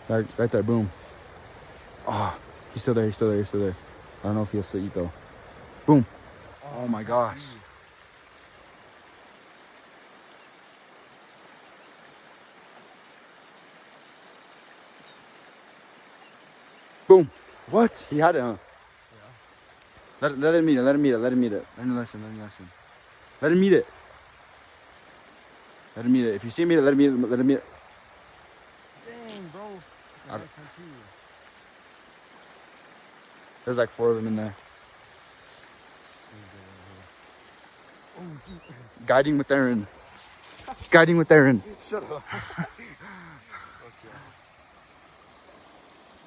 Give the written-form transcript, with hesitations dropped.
Right there, boom. Oh, he's still there, he's still there, he's still there. I don't know if he'll still eat though. Boom. Oh my gosh. Boom. What? He had it, huh? Yeah. Let him eat it, let him eat it, let him eat it. Let him listen, let him listen. Let him eat it. Let him eat it. If you see him eat it, let him eat it, let him eat it. Dang, bro. It's a nice one too. There's like 4 of them in there. Guiding with Aaron. Guiding with Aaron. Shut up.